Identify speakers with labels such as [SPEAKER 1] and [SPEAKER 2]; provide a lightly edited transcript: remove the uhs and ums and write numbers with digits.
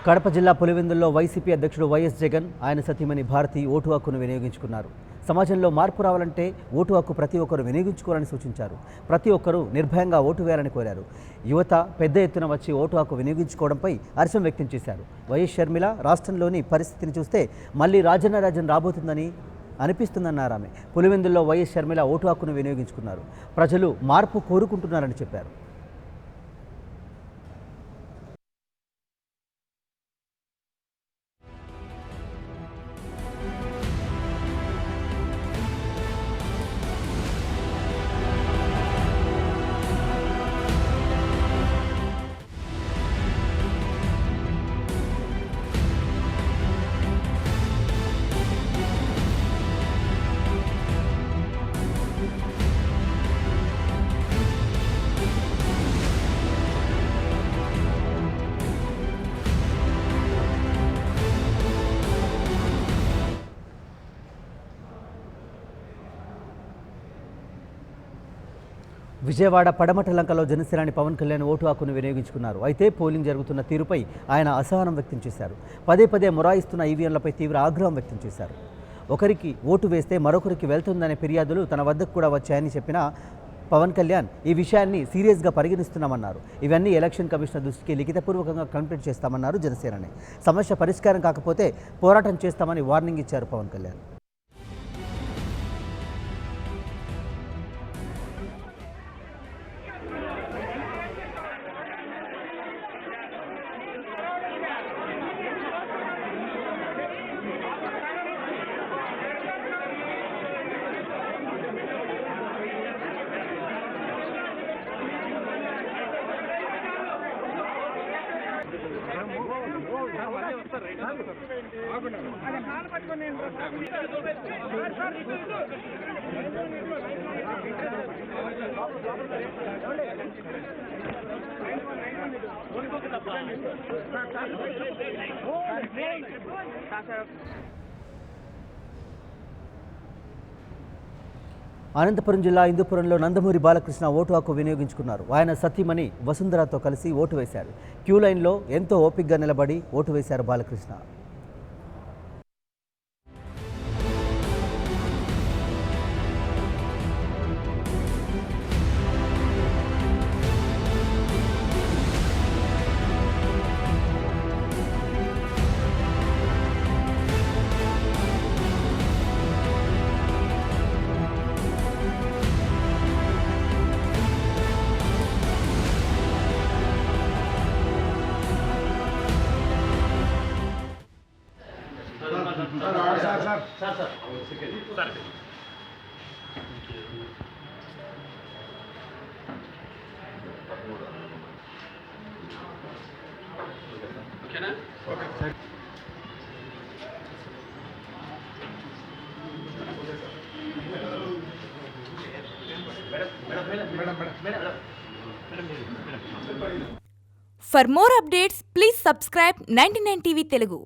[SPEAKER 1] కడప జిల్లా పులివెందుల్లో వైసీపీ అధ్యక్షుడు వైఎస్ జగన్ ఆయన సతీమణి భారతి ఓటు హక్కును వినియోగించుకున్నారు. సమాజంలో మార్పు రావాలంటే ఓటు హక్కు ప్రతి ఒక్కరూ వినియోగించుకోవాలని సూచించారు. ప్రతి ఒక్కరూ నిర్భయంగా ఓటు వేయాలని కోరారు. యువత పెద్ద ఎత్తున వచ్చి ఓటు హక్కు వినియోగించుకోవడంపై హర్షం వ్యక్తం చేశారు. వైఎస్ షర్మిల రాష్ట్రంలోని పరిస్థితిని చూస్తే మళ్ళీ రాజన్న రాజ్యం రాబోతుందని అనిపిస్తుందన్నారు ఆమె. పులివెందుల్లో వైఎస్ షర్మిల ఓటు హక్కును వినియోగించుకున్నారు. ప్రజలు మార్పు కోరుకుంటున్నారని చెప్పారు. విజయవాడ పడమటలంకలో జనసేనాని పవన్ కళ్యాణ్ ఓటు హక్కును వినియోగించుకున్నారు. అయితే పోలింగ్ జరుగుతున్న తీరుపై ఆయన అసహనం వ్యక్తం చేశారు. పదే పదే మొరాయిస్తున్న ఈవీఎంలపై తీవ్ర ఆగ్రహం వ్యక్తం చేశారు. ఒకరికి ఓటు వేస్తే మరొకరికి వెళ్తుందనే ఫిర్యాదులు తన వద్దకు కూడా వచ్చాయని చెప్పిన పవన్ కళ్యాణ్ ఈ విషయాన్ని సీరియస్గా పరిగణిస్తున్నామన్నారు. ఇవన్నీ ఎలక్షన్ కమిషనర్ దృష్టికి లిఖితపూర్వకంగా కంప్లీట్ చేస్తామన్నారు జనసేనాని. సమస్య పరిష్కారం కాకపోతే పోరాటం చేస్తామని వార్నింగ్ ఇచ్చారు పవన్ కళ్యాణ్. అనంతపురం జిల్లా ఇందుపురంలో నందమూరి బాలకృష్ణ ఓటు హక్కు వినియోగించుకున్నారు. ఆయన సతీమణి వసుంధరతో కలిసి ఓటు వేశారు. క్యూ లైన్లో ఎంతో ఓపికగా నిలబడి ఓటు వేశారు Balakrishna.
[SPEAKER 2] For more updates, please subscribe 99 TV Telugu.